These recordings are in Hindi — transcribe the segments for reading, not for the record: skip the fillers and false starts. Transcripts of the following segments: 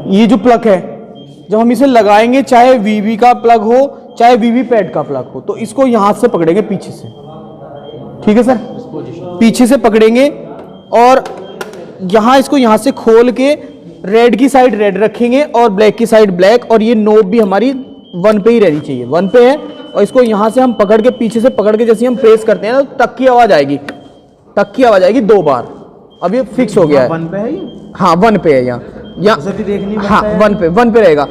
ये जो प्लग है, जब हम इसे लगाएंगे, चाहे वीवी का प्लग हो चाहे वीवी पैड का प्लग हो, तो इसको यहां से पकड़ेंगे पीछे से, ठीक है सर, पीछे से पकड़ेंगे और यहां इसको यहां से खोल के रेड की साइड रेड रखेंगे और ब्लैक की साइड ब्लैक, और ये नोब भी हमारी 1 पे ही रहनी चाहिए, 1 पे है। और इसको यहां से हम पकड़ के पीछे से पकड़ के जैसे हम प्रेस करते हैं ना, तो टक की आवाज आएगी, टक की आवाज आएगी 2 बार। अब ये फिक्स हो गया है। 1 पे है ये? हाँ 1 पे है यहाँ, हाँ 1 पे रहेगा।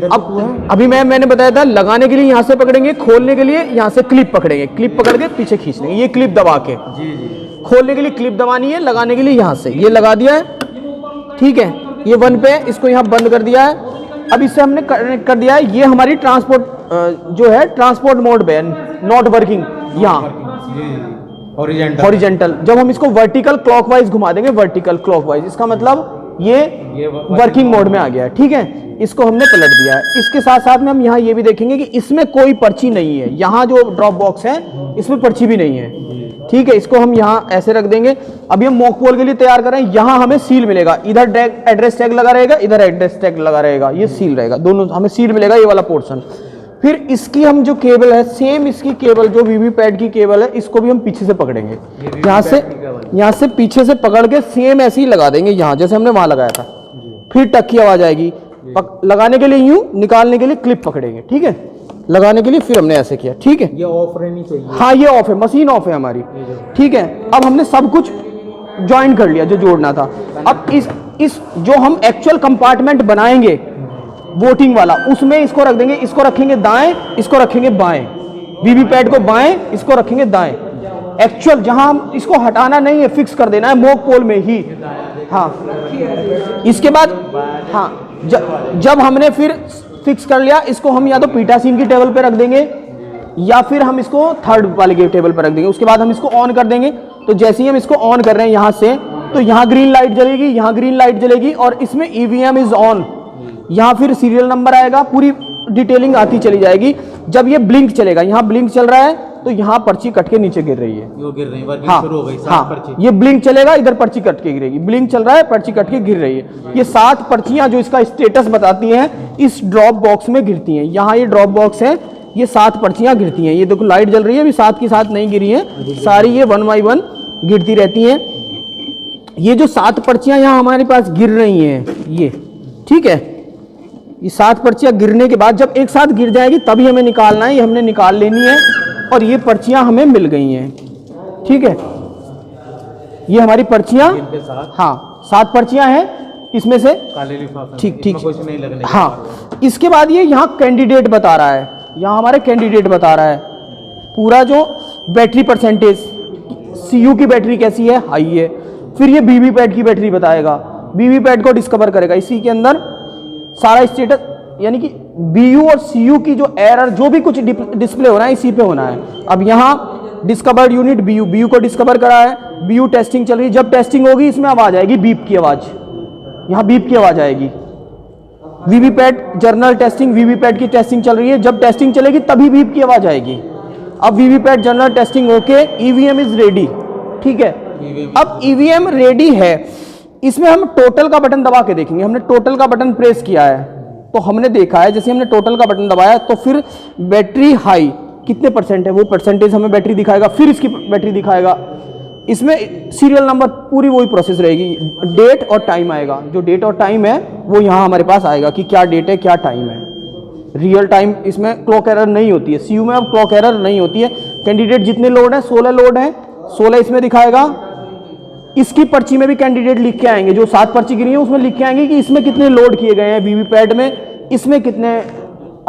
अब अभी मैंने बताया था, लगाने के लिए यहाँ से पकड़ेंगे, खोलने के लिए यहाँ से क्लिप पकड़ेंगे, क्लिप पकड़ के पीछे खींच लेंगे, ये क्लिप दबा के। खोलने के लिए क्लिप दबानी है, लगाने के लिए यहाँ से ये लगा दिया है, ठीक है। ये 1 पे, इसको यहाँ बंद कर दिया है। अब इससे हमने कनेक्ट कर दिया है। ये हमारी ट्रांसपोर्ट जो है ट्रांसपोर्ट मोड पे है, नॉट वर्किंग यहाँ हॉरिजेंटल। जब हम इसको वर्टिकल क्लॉकवाइज घुमा देंगे, वर्टिकल क्लॉकवाइज, इसका मतलब ये वर्किंग मोड में आ गया है, ठीक है। इसको हमने पलट दिया है। इसके साथ साथ में हम यहाँ ये भी देखेंगे कि इसमें कोई पर्ची नहीं है, यहाँ जो ड्रॉप बॉक्स है इसमें पर्ची भी नहीं है, ठीक है। इसको हम यहाँ ऐसे रख देंगे। अभी हम मॉक पोल के लिए तैयार कर रहे हैं, यहाँ हमें सील मिलेगा, इधर एड्रेस टैग लगा रहेगा, इधर एड्रेस टैग लगा रहेगा, ये सील रहेगा, दोनों हमें सील मिलेगा, ये वाला पोर्शन। फिर इसकी हम जो केबल है, सेम इसकी केबल जो वीवी पैड की केबल है, इसको भी हम पीछे से पकड़ेंगे, यहाँ से पीछे से पकड़ के सेम ऐसे ही लगा देंगे, यहाँ जैसे हमने वहां लगाया था। फिर टक की आवाज आएगी, लगाने के लिए यूं, निकालने के लिए क्लिप पकड़ेंगे, ठीक है। लगाने के लिए फिर हमने ऐसे किया, ठीक है। ये ऑफ रहनी चाहिए। हाँ ये ऑफ है, मशीन ऑफ है हमारी, ठीक है। अब हमने सब कुछ ज्वाइन कर लिया जो जोड़ना था। अब इस जो हम एक्चुअल कंपार्टमेंट बनाएंगे वोटिंग वाला, उसमें इसको रख देंगे, इसको रखेंगे दाएं, इसको रखेंगे बाएं, वीवी पैड को बाएं, इसको रखेंगे दाएं। एक्चुअल जहां हम इसको हटाना नहीं है, फिक्स कर देना है मॉक पोल में ही। हाँ इसके बाद हाँ जब हमने फिर फिक्स कर लिया, इसको हम या तो पीटासीन की टेबल पे रख देंगे या फिर हम इसको थर्ड वाले के टेबल पे रख देंगे। उसके बाद हम इसको ऑन कर देंगे। तो जैसे ही हम इसको ऑन कर रहे हैं यहाँ से, तो यहाँ ग्रीन लाइट जलेगी, यहाँ ग्रीन लाइट जलेगी और इसमें ईवीएम इज ऑन, यहाँ फिर सीरियल नंबर आएगा, पूरी डिटेलिंग आती चली जाएगी। जब ये ब्लिंक चलेगा, यहाँ ब्लिंक चल रहा है तो यहाँ पर्ची कट के नीचे गिर रही है, हाँ, शुरू हो गई, हाँ, ये ब्लिंक चलेगा, इधर पर्ची कट के गिरेगी, ब्लिंक चल रहा है, पर्ची कट के गिर रही है। ये 7 पर्चियां जो इसका स्टेटस बताती हैं इस ड्रॉप बॉक्स में गिरती हैं। यहाँ ये ड्रॉप बॉक्स है, ये 7 पर्चियां गिरती हैं। ये देखो लाइट जल रही है, अभी 7 की 7 नहीं गिरी है, सारी ये 1 बाई 1 गिरती रहती हैं। ये जो 7 पर्चियां यहाँ हमारे पास गिर रही हैं, ये ठीक है, ये 7 पर्चियां गिरने के बाद जब एक साथ गिर जाएगी तभी हमें निकालना है, ये हमने निकाल लेनी है। और ये पर्चियां हमें मिल गई हैं, ठीक है। ये हमारी पर्चियां, हाँ 7 पर्चियां हैं इसमें से, ठीक, हाँ। इसके बाद ये यहाँ कैंडिडेट बता रहा है, यहाँ हमारे कैंडिडेट बता रहा है पूरा जो बैटरी परसेंटेज, सीयू की बैटरी कैसी है, हाई है। फिर ये वीवी पैड की बैटरी बताएगा, वीवी पैड को डिस्कवर करेगा, इसी के अंदर सारा स्टेटस, यानी कि बीयू और सीयू की जो एरर जो भी कुछ डिस्प्ले हो रहा है इसी पे होना है। अब यहाँ डिस्कवर्ड यूनिट बीयू को डिस्कवर करा है, बीयू टेस्टिंग चल रही है। जब टेस्टिंग होगी इसमें आवाज आएगी, बीप की आवाज, यहाँ बीप की आवाज आएगी। वीवी पैड जर्नल टेस्टिंग, वीवी पैड की टेस्टिंग चल रही है, जब टेस्टिंग चलेगी तभी बीप की आवाज आएगी। अब वीवी पैड जर्नल टेस्टिंग होके ईवीएम इज रेडी, ठीक है। अब ईवीएम रेडी है, इसमें हम टोटल का बटन दबा के देखेंगे। हमने टोटल का बटन प्रेस किया है तो हमने देखा है, जैसे हमने टोटल का बटन दबाया तो फिर बैटरी हाई कितने परसेंट है वो परसेंटेज हमें बैटरी दिखाएगा, फिर इसकी बैटरी दिखाएगा। इसमें सीरियल नंबर पूरी वही प्रोसेस रहेगी, डेट और टाइम आएगा। जो डेट और टाइम है वो यहाँ हमारे पास आएगा कि क्या डेट है क्या टाइम है। रियल टाइम इसमें क्लॉक एरर नहीं होती है, सीयू में अब क्लॉक एरर नहीं होती है। कैंडिडेट जितने लोड है 16 लोड है, 16 इसमें दिखाएगा। इसकी पर्ची में भी कैंडिडेट लिख के आएंगे, जो 7 पर्ची गिरी है उसमें लिख के आएंगे कि इसमें कितने लोड किए गए हैं वीवी पैड में, इसमें कितने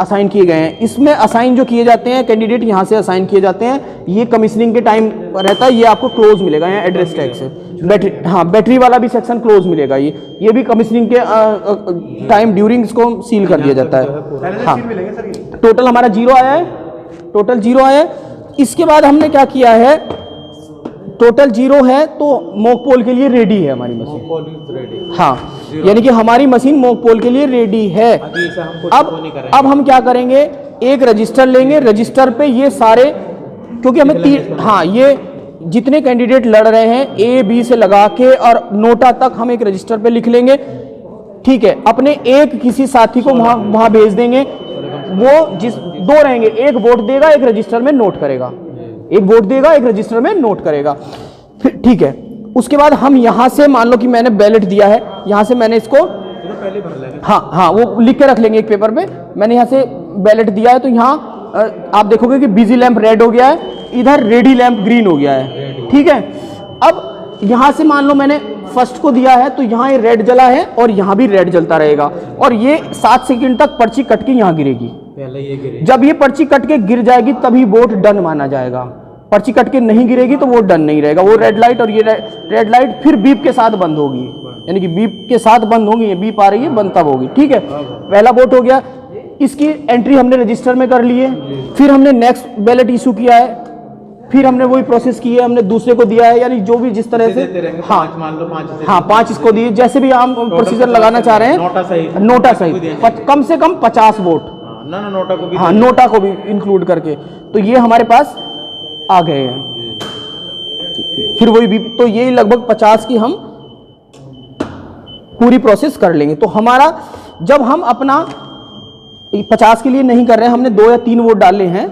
असाइन किए गए हैं। इसमें असाइन जो किए जाते हैं कैंडिडेट यहाँ से असाइन किए जाते हैं, ये कमीशनिंग के टाइम रहता है, ये आपको क्लोज मिलेगा यहाँ एड्रेस टैग से। बैटरी, हाँ बैटरी वाला भी सेक्शन क्लोज मिलेगा, ये भी कमीशनिंग के टाइम ड्यूरिंग इसको सील कर दिया जाता है। हाँ टोटल हमारा 0 आया है, टोटल 0 आया है। इसके बाद हमने क्या किया है, टोटल 0 है तो मॉक पोल के लिए रेडी है हमारी मशीन, हाँ यानी कि हमारी मशीन मॉक पोल के लिए रेडी है। अब हम क्या करेंगे, एक रजिस्टर लेंगे, रजिस्टर पे ये सारे, क्योंकि हमें हाँ ये जितने कैंडिडेट लड़ रहे हैं A B से लगा के और नोटा तक हम एक रजिस्टर पे लिख लेंगे। ठीक है, अपने एक किसी साथी को वहां भेज देंगे, वो जिस दो रहेंगे, एक वोट देगा, एक रजिस्टर में नोट करेगा, एक वोट देगा, एक रजिस्टर में नोट करेगा। फिर ठीक है, उसके बाद हम यहां से मान लो कि मैंने बैलेट दिया है, यहां से मैंने इसको पहले भर लेंगे, हाँ वो लिख के रख लेंगे एक पेपर पे। मैंने यहाँ से बैलेट दिया है, तो यहाँ आप देखोगे कि बिजी लैंप रेड हो गया है, इधर रेडी लैंप ग्रीन हो गया है, ठीक है। अब यहाँ से मान लो मैंने फर्स्ट को दिया है, तो यहाँ ये रेड जला है और यहाँ भी रेड जलता रहेगा, और ये 7 सेकंड तक पर्ची कट के यहाँ गिरेगी। पहले ये गिरेगी, जब ये पर्ची कट के गिर जाएगी तभी वोट डन माना जाएगा। पर्ची कट के नहीं गिरेगी तो वो डन नहीं रहेगा। वो रेड लाइट और ये रेड लाइट फिर बीप के साथ बंद होगी, यानी कि बीप के साथ बंद होगी, ये बीप आ रही है बंद तब होगी, ठीक है। पहला वोट हो गया, इसकी एंट्री हमने रजिस्टर में कर ली है। फिर हमने नेक्स्ट बैलेट इशू किया है, फिर हमने वही प्रोसेस की है, हमने दूसरे को दिया है, यानी जो भी जिस तरह से, हाँ मान लो 5 इसको दिए, जैसे भी हम प्रोसीजर लगाना चाह रहे हैं, नोटा सहित कम से कम 50 वोट, नोटा को भी, हाँ नोटा को भी इंक्लूड करके, तो ये हमारे पास आ गए हैं। फिर वही भी, तो ये लगभग 50 की हम पूरी प्रोसेस कर लेंगे। तो हमारा जब हम अपना 50 के लिए नहीं कर रहे हैं, हमने 2 या 3 वोट डाले हैं,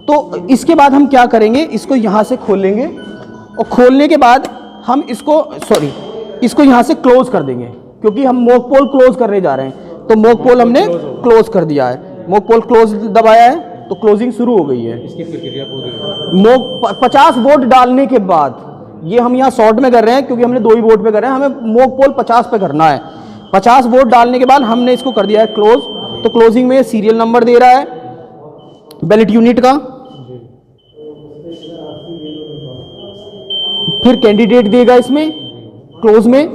तो इसके बाद हम क्या करेंगे, इसको यहां से खोल लेंगे, और खोलने के बाद हम इसको यहां से क्लोज कर देंगे, क्योंकि हम मॉक पोल क्लोज करने जा रहे हैं। तो मॉक पोल हमने क्लोज कर दिया है, मॉक पोल क्लोज दबाया है, तो क्लोजिंग शुरू हो गई है। इसकी प्रक्रिया पूरी 50 वोट डालने के बाद, ये हम यहाँ शॉर्ट में कर रहे हैं क्योंकि हमने 2 ही वोट पे कर रहे हैं, हमें मॉक पोल 50 पे करना है। 50 वोट डालने के बाद हमने इसको कर दिया है क्लोज। तो क्लोजिंग में सीरियल नंबर दे रहा है बैलेट यूनिट का, फिर कैंडिडेट देगा इसमें क्लोज में,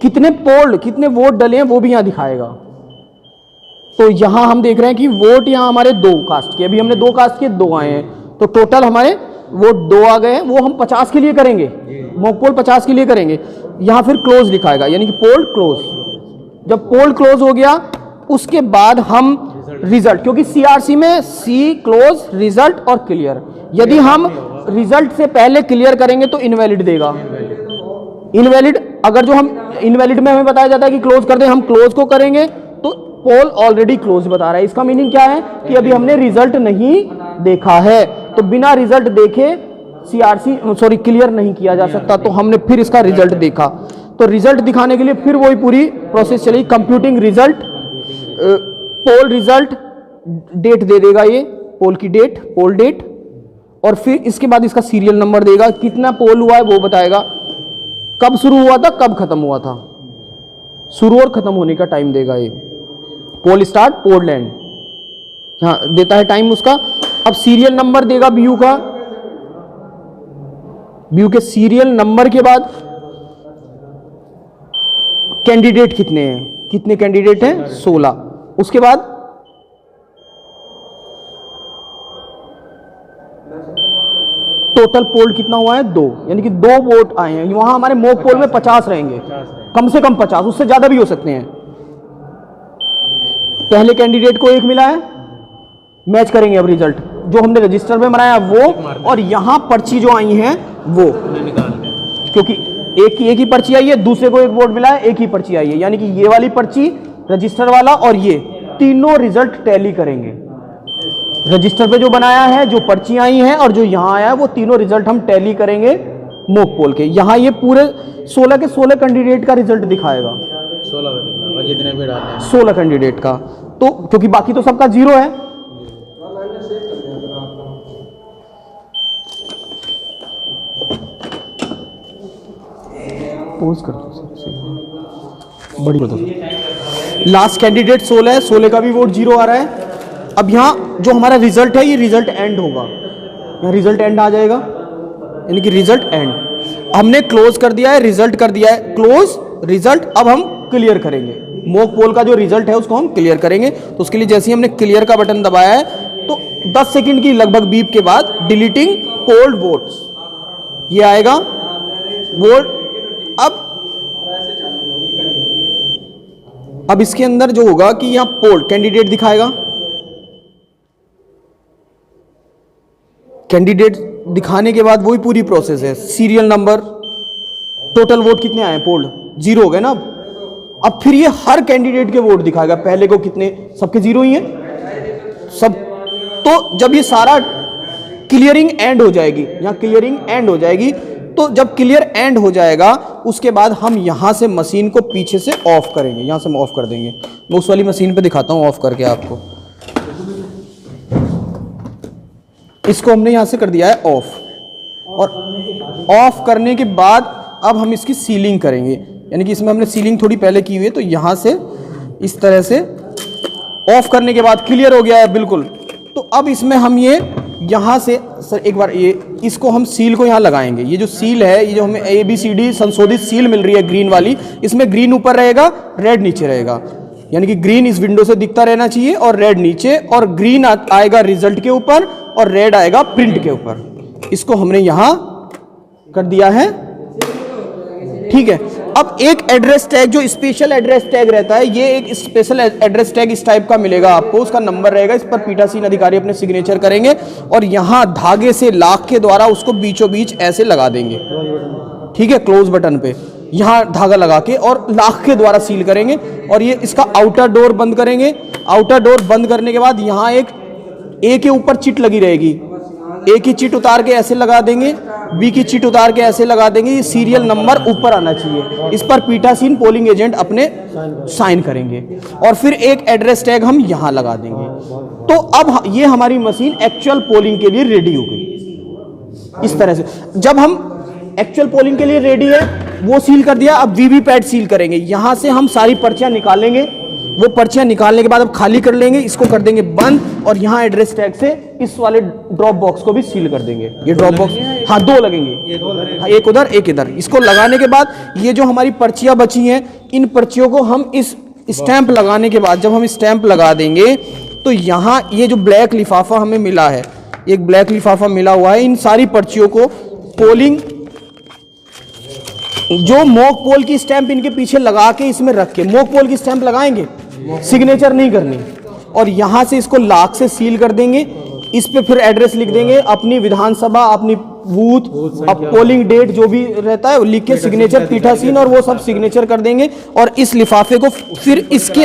कितने पोल कितने वोट डले हैं वो भी यहां दिखाएगा। तो यहां हम देख रहे हैं कि वोट यहां हमारे 2 कास्ट के, अभी हमने 2 कास्ट के 2 आए हैं, तो टोटल हमारे वोट 2 आ गए हैं। वो हम 50 के लिए करेंगे, मॉक पोल 50 के लिए करेंगे। यहां फिर क्लोज दिखाएगा, यानी कि पोल क्लोज। जब पोल क्लोज हो गया उसके बाद हम रिजल्ट, क्योंकि सीआरसी में सी क्लोज, रिजल्ट और क्लियर, यदि हम रिजल्ट से पहले क्लियर करेंगे तो इनवैलिड देगा। इनवैलिड, अगर जो हम इनवैलिड में हमें बताया जाता है कि क्लोज कर दें, हम क्लोज को करेंगे तो पोल ऑलरेडी क्लोज बता रहा है। इसका मीनिंग क्या है कि अभी हमने रिजल्ट नहीं देखा है, तो बिना रिजल्ट देखे क्लियर नहीं किया जा सकता। तो हमने फिर इसका रिजल्ट देखा, तो रिजल्ट दिखाने के लिए फिर वही पूरी प्रोसेस चली, computing result, poll result, date दे देगा, ये पोल की डेट, पोल डेट, और फिर इसके बाद इसका सीरियल नंबर देगा, कितना पोल हुआ है वो बताएगा, कब शुरू हुआ था कब खत्म हुआ था, शुरू और खत्म होने का टाइम देगा ये, पोल स्टार्ट पोल एंड, यहाँ देता है टाइम उसका। अब सीरियल नंबर देगा बीयू का, बीयू के सीरियल नंबर के बाद कैंडिडेट कितने हैं, कितने कैंडिडेट हैं 16। उसके बाद टोटल पोल कितना हुआ है 2, यानी कि 2 वोट आए हैं। वहां हमारे मॉक पोल में 50 रहेंगे, कम से कम 50, उससे ज्यादा भी हो सकते हैं। पहले कैंडिडेट को 1 मिला है, मैच करेंगे अब रिजल्ट जो हमने रजिस्टर में बनाया वो, और यहां पर्ची जो आई हैं वो, क्योंकि एक ही पर्ची आई है, दूसरे को 1 वोट मिला है, एक ही पर्ची आई है, यानी कि ये वाली पर्ची, रजिस्टर वाला और ये तीनों रिजल्ट टैली करेंगे। रजिस्टर पे जो बनाया है, जो पर्ची आई हैं और जो यहां आया है, वो तीनों रिजल्ट हम टैली करेंगे मॉक पोल के। यहां ये पूरे 16 के 16 कैंडिडेट का रिजल्ट दिखाएगा, 16 कैंडिडेट का, तो क्योंकि बाकी तो सबका 0 है। पोज कर दो, बड़ी बता। लास्ट कैंडिडेट 16 है, 16 का भी वोट 0 आ रहा है। अब यहाँ जो हमारा रिजल्ट है, ये रिजल्ट एंड होगा, यहाँ रिजल्ट एंड आ जाएगा, यानी कि रिजल्ट एंड। हमने क्लोज कर दिया है, रिजल्ट कर दिया है क्लोज, रिजल्ट। अब हम क्लियर करेंगे, मॉक पोल का जो रिजल्ट है उसको हम क्लियर करेंगे। तो उसके लिए जैसे ही हमने क्लियर का बटन दबाया है, तो 10 सेकंड की लगभग बीप के बाद डिलीटिंग पोल्ड वोट्स ये आएगा वोट। अब इसके अंदर जो होगा कि यहां पोल कैंडिडेट दिखाएगा, कैंडिडेट दिखाने के बाद वही पूरी प्रोसेस है, सीरियल नंबर, टोटल वोट कितने आए पोल्ड 0 हो गए ना। अब अब फिर ये हर कैंडिडेट के वोट दिखाएगा, पहले को कितने, सबके 0 ही है सब। तो जब ये सारा क्लियरिंग एंड हो जाएगी, यहाँ क्लियरिंग एंड हो जाएगी, तो जब क्लियर एंड हो जाएगा उसके बाद हम यहां से मशीन को पीछे से ऑफ करेंगे, यहां से हम ऑफ कर देंगे। मैं उस वाली मशीन पे दिखाता हूं ऑफ करके आपको। इसको हमने यहां से कर दिया है ऑफ, और ऑफ करने के बाद अब हम इसकी सीलिंग करेंगे, यानी कि इसमें हमने सीलिंग थोड़ी पहले की हुई है, तो यहां से इस तरह से ऑफ करने के बाद क्लियर हो गया है बिल्कुल। तो अब इसमें हम ये यहाँ से सर एक बार ये इसको हम सील को यहाँ लगाएंगे। ये जो सील है, ये जो हमें ABCD संशोधित सील मिल रही है ग्रीन वाली, इसमें ग्रीन ऊपर रहेगा, रेड नीचे रहेगा, यानी कि ग्रीन इस विंडो से दिखता रहना चाहिए और रेड नीचे, और ग्रीन आएगा रिजल्ट के ऊपर और रेड आएगा प्रिंट के ऊपर। इसको हमने यहाँ कर दिया है, ठीक है। अब एक एड्रेस टैग जो स्पेशल एड्रेस टैग रहता है, ये एक स्पेशल एड्रेस टैग इस टाइप का मिलेगा आपको, उसका नंबर रहेगा, इस पर पीठासीन अधिकारी अपने सिग्नेचर करेंगे और यहाँ धागे से लाख के द्वारा उसको बीचों बीच ऐसे लगा देंगे, ठीक है, क्लोज बटन पे यहाँ धागा लगा के और लाख के द्वारा सील करेंगे। और ये इसका आउटर डोर बंद करेंगे। आउटर डोर बंद करने के बाद यहाँ एक ए के ऊपर चिट लगी रहेगी, ए की चिट उतार के ऐसे लगा देंगे, बी की चिट उतार के ऐसे लगा देंगे, ये सीरियल नंबर ऊपर आना चाहिए, इस पर पीठासीन पोलिंग एजेंट अपने साइन करेंगे और फिर एक एड्रेस टैग हम यहां लगा देंगे। तो अब ये हमारी मशीन एक्चुअल पोलिंग के लिए रेडी हो गई। इस तरह से जब हम एक्चुअल पोलिंग के लिए रेडी है, वो सील कर दिया। अब वीवीपैट सील करेंगे, यहां से हम सारी पर्चियां निकालेंगे, वो पर्चियां निकालने के बाद अब खाली कर लेंगे, इसको कर देंगे बंद और यहाँ एड्रेस टैग से इस वाले ड्रॉप बॉक्स को भी सील कर देंगे। ये ड्रॉप बॉक्स, हाँ 2 लगेंगे, हाँ, एक उधर एक इधर। इसको लगाने के बाद ये जो हमारी पर्चियां बची हैं, इन पर्चियों को हम इस स्टैंप लगाने के बाद, जब हम स्टैंप लगा देंगे तो यहाँ ये जो ब्लैक लिफाफा हमें मिला है, एक ब्लैक लिफाफा मिला हुआ है, इन सारी पर्चियों को पोलिंग जो मॉक पोल की स्टैंप इनके पीछे लगा के इसमें रख के, मॉक पोल की स्टैंप लगाएंगे, सिग्नेचर नहीं करनी, और यहां से इसको लाख से सील कर देंगे। इस पे फिर एड्रेस लिख देंगे, अपनी विधानसभा, अपनी बूथ, अब पोलिंग डेट जो भी रहता है लिख के सिग्नेचर पीठासीन और वो सब सिग्नेचर कर देंगे। और इस लिफाफे को फिर इसके,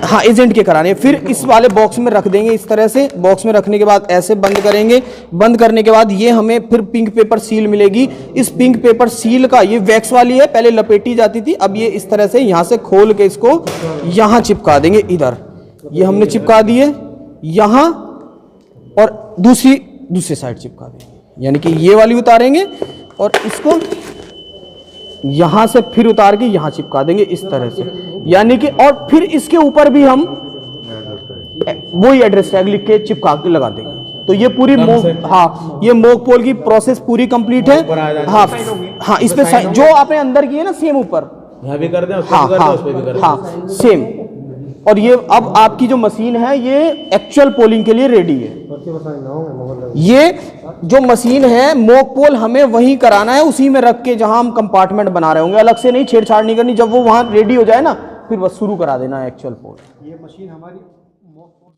हाँ एजेंट के कराने, फिर इस वाले बॉक्स में रख देंगे। इस तरह से बॉक्स में रखने के बाद ऐसे बंद करेंगे। बंद करने के बाद ये हमें फिर पिंक पेपर सील मिलेगी। इस पिंक पेपर सील का, ये वैक्स वाली है, पहले लपेटी जाती थी, अब ये इस तरह से यहाँ से खोल के इसको यहाँ चिपका देंगे। इधर ये हमने चिपका दिए, यहाँ और दूसरी साइड चिपका देंगे, यानी कि ये वाली उतारेंगे और इसको यहां से फिर उतार के यहां चिपका देंगे इस तरह से, यानी कि, और फिर इसके ऊपर भी हम वही एड्रेस टैग लिख के चिपका के लगा देंगे। तो ये पूरी हाँ, ये मॉक पोल की प्रोसेस पूरी कंप्लीट है। हाँ हाँ, इस पे जो आपने अंदर की है ना, सेम ऊपर भी कर दें, हाँ सेम। और ये अब आपकी जो मशीन है ये एक्चुअल पोलिंग के लिए रेडी है। ये जो मशीन है मॉक पोल हमें वहीं कराना है, उसी में रख के जहां हम कंपार्टमेंट बना रहे होंगे, अलग से नहीं, छेड़छाड़ नहीं करनी। जब वो वहां रेडी हो जाए ना, फिर बस शुरू करा देना है एक्चुअल पोल। ये मशीन हमारी